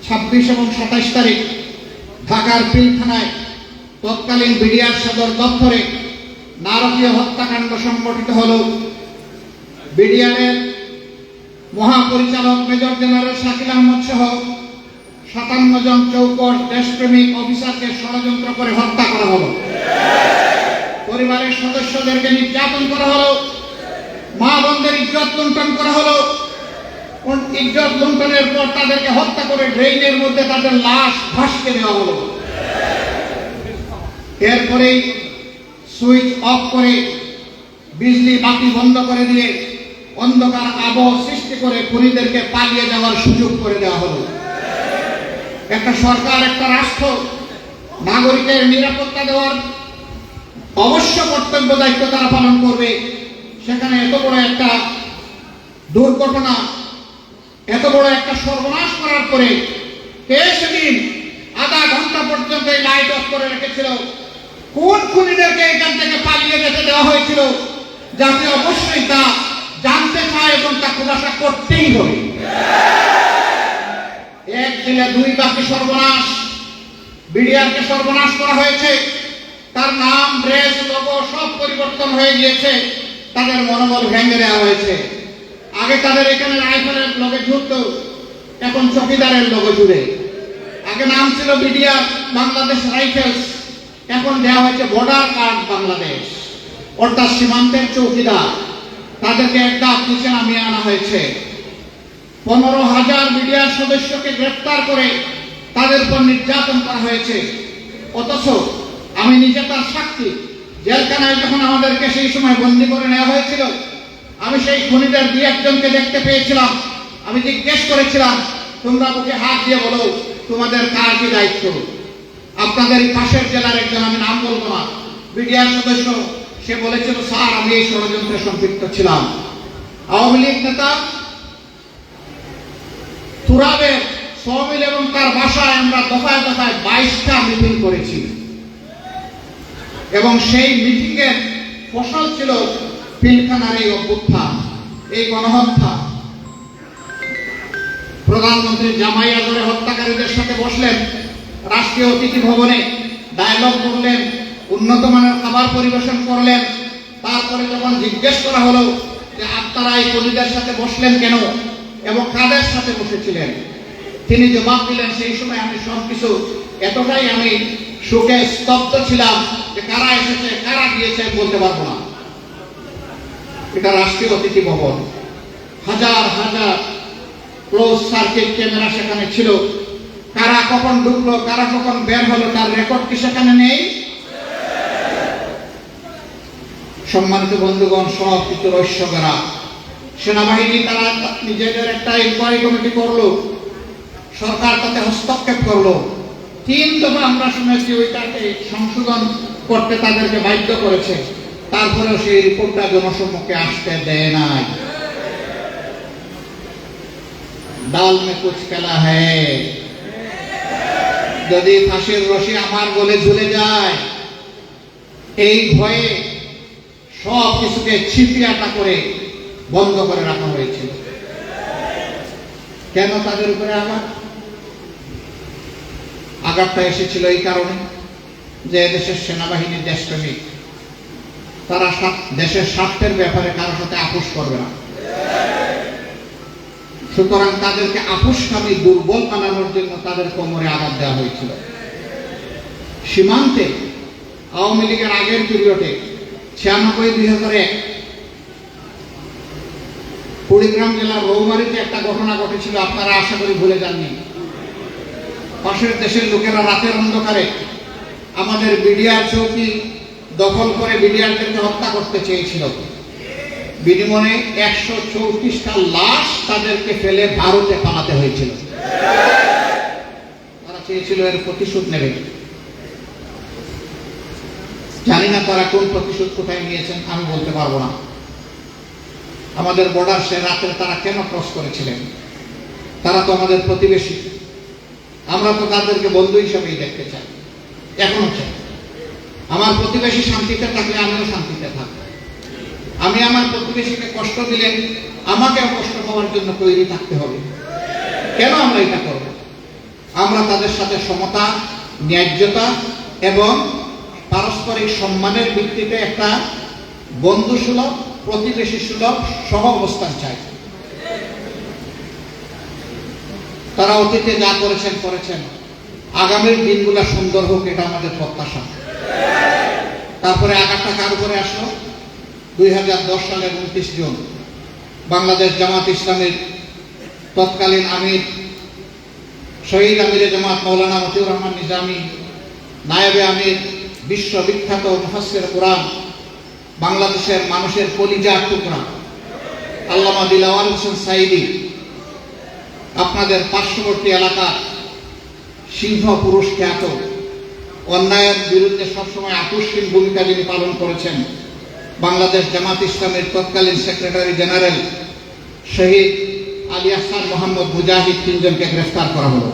26 এবং 27 তারিখ ঢাকার পিলখানায় তৎকালীন বিডিআর সদর দপ্তরে নারকীয় হত্যাকাণ্ড সংঘটিত হল। বিডিআরের মহাপরিচালক মেজর জেনারেল শাকিল আহমদ সহ 57 জন চৌকস দেশপ্রেমিক অফিসারকে ষড়যন্ত্র করে হত্যা করা হলো। পরিবারের সদস্যদেরকে নির্যাতন করা হলো, মা বোনদের ইজ্জত লুণ্ঠন করা হলো। ইজ্জত লুণ্ঠনের পর তাদেরকে হত্যা করে ড্রেইনের মধ্যে তাদের লাশ ভাসিয়ে দেওয়া হলো। এরপরেই সুইচ অফ করে বিজলি বাতি বন্ধ করে দিয়ে অন্ধকার আবহ সৃষ্টি করে খুনিদেরকে পালিয়ে যাওয়ার সুযোগ করে দেওয়া হলো। একটা সরকার, একটা রাষ্ট্র নাগরিকের নিরাপত্তা দেওয়ার অবশ্য কর্তব্য দায়িত্ব তারা পালন করবে। সেখানে এত বড় একটা দুর্ঘটনা, এত বড় একটা সর্বনাশ করার পরে কে সেদিন আধা ঘন্টা পর্যন্ত এই লাইট অফ করে রেখেছিল? কোন খুনিদেরকে এখান থেকে পালিয়ে যেতে দেওয়া হয়েছিল? যাতে অবশ্যই তা জানতে চায় এবং তা খুলাসা করতেই হবে। এক দিলে দুই বাকি সর্বনাশ। বিডিআরকে সর্বনাশ করা হয়েছে, তার নাম, ড্রেস, লোগো সব পরিবর্তন হয়ে গিয়েছে, তাদের মনোবল ভেঙে দেওয়া হয়েছে। আগে তাদের এখানে রাইফেলের লোগো জুড়ত, এখন চকিদারের লোগো জুড়ে। আগে নাম ছিল বিডিআর বাংলাদেশ রাইফেলস, এখন দেওয়া হয়েছে বর্ডার গার্ড বাংলাদেশ, অর্থাৎ সীমান্তের চৌকিদার। তাদেরকে একটা নিচে নামিয়ে আনা হয়েছে। 15,000 বিডিআর সদস্যকে গ্রেফতার করে তাদের উপর নির্যাতন করা হয়েছে। অথচ আমি নিজে তার সাক্ষী। জেলখানায় যখন আমাদেরকে সেই সময় বন্দী করে নেওয়া হয়েছিল, আমি সেই খুনিদের 2-1 জনকে দেখতে পেয়েছিলাম। আমি জিজ্ঞেস করেছিলাম, তোমরা বুকে হাত দিয়ে বলো তোমাদের কার কি দায়িত্ব? আপনাদের পাশের জেলার একজন, আমি নাম বলবো না, বিডিআর সদস্য, সে বলেছিল, স্যার আমি এই ষড়যন্ত্রে সম্পৃক্ত ছিলাম। আওয়ামী লীগ নেতা তুরাবের সমিল এবং তার বাসায় আমরা দফায় দফায় 22টা মিটিং করেছি এবং সেই মিটিং এর ফসল ছিল পিলখানার এই অভ্যুত্থান, এই গণহত্যা। প্রধানমন্ত্রী জামাই আজরে হত্যাকারীদের সাথে বসলেন রাষ্ট্রীয় অতিথি ভবনে, ডায়লগ করলেন, উন্নত মানের খাবার পরিবেশন করলেন। তারপরে যখন জিজ্ঞেস করা হলো যে আপনারা এই খুনিদের সাথে বসলেন কেন এবং কাদের সাথে বসেছিলেন, তিনি জবাব দিলেন, সেই সময় আমি সবকিছু এতটাই আমি শোকে স্তব্ধ ছিলাম যে কারা এসেছে কারা গিয়েছে বলতে পারবো না। এটা রাষ্ট্রীয় অতিথি ভবন, হাজার হাজার ক্লোজ সার্কিট ক্যামেরা সেখানে ছিল। কারা কখন ঢুকলো, কারা কখন বের হলো, তার রেকর্ড কি সেখানে নেই? সম্মানিত বন্ধুগণ, সব কিছু রহস্য করা। সেনাবাহিনী তারা নিজেদের একটা ইনকোয়ারি কমিটি করলো, সরকার তাতে হস্তক্ষেপ করলো। 3 দফা আমরা শুনেছি ওইটাকে সংশোধন করতে তাদেরকে বাধ্য করেছে। তারপরেও সেই রিপোর্টটা জনসম্মুখে আসতে দেয় নাই। ডাল মে কুছ কালা হ্যায়। যদি ফাঁসির রশি আমার গলে ঝুলে যায়, এই ভয়ে সব কিছুকে ছিপিয়াটা করে বন্ধ করে রাখা হয়েছিল। কেন তাদের উপরে আঘাতটা এসেছিল? এই কারণে যে দেশের সেনাবাহিনী দেশপ্রেমিক, তারা দেশের স্বার্থের ব্যাপারে কারোর সাথে আপোষ করবে না। সুতরাং তাদেরকে আপোষকামী দুর্বল বানানোর জন্য তাদের কোমরে আঘাত দেওয়া হয়েছিল। সীমান্তে আওয়ামী লীগের আগের পিরিয়ডে 96-2001 কুড়িগ্রাম জেলার রৌমারীতে একটা ঘটনা ঘটেছিল, আপনারা আশা করি ভুলে যাননি। পাশের দেশের লোকেরা রাতের অন্ধকারে আমাদের বিডিআর চৌকি দখল করে বিডিআরদেরকে হত্যা করতে চেয়েছিল। বিনিময়ে 134টা লাশ তাদেরকে ফেলে ভারতে পালাতে হয়েছিল। তারা চেয়েছিল এর প্রতিশোধ নেবে। জানি না তারা কোন প্রতিশোধ কোথায় নিয়েছেন, আমি বলতে পারবো না। আমাদের বর্ডার সে রাতে তারা কেন ক্রস করেছিলেন? তারা তো আমাদের প্রতিবেশী, আমরা তো তাদেরকে বন্ধু হিসেবেই দেখতে চাই, এখনো চাই। আমার প্রতিবেশী শান্তিতে থাকলে আমিও শান্তিতে থাকবো। আমি আমার প্রতিবেশীকে কষ্ট দিলে আমাকেও কষ্ট পাওয়ার জন্য তৈরি থাকতে হবে। কেন আমরা এটা করব? আমরা তাদের সাথে সমতা, ন্যায্যতা এবং পারস্পরিক সম্মানের ভিত্তিতে একটা বন্ধুসুলভ, প্রতিবেশী সুলভ সহ অবস্থান চাই। তারা অতীতে যা করেছেন করেছেন, আগামীর দিনগুলো সুন্দর হোক, এটা আমাদের প্রত্যাশা। তারপরে আঘাতটা কার উপরে আসলো? 2010 সালের 29 জুন বাংলাদেশ জামাত ইসলামের তৎকালীন আমির, শহীদ আমিরে জামাত মৌলানা মতিউর রহমান নিজামী, নায়েবে আমির, বিশ্ববিখ্যাত মুফাসসির কোরআন, বাংলাদেশের মানুষের কলিজার টুকরা আল্লামা দিলাওয়ার হোসেন সাঈদী, আপনাদের পার্শ্ববর্তী এলাকা সিংহ পুরুষ খ্যাত, অন্যায়ের বিরুদ্ধে সবসময় আকস্মিক ভূমিকা যিনি পালন করেছেন, বাংলাদেশ জামাত ইসলামের তৎকালীন সেক্রেটারি জেনারেল শহীদ আলী আহসান মোহাম্মদ মুজাহিদ, 3 জনকে গ্রেফতার করা হলো।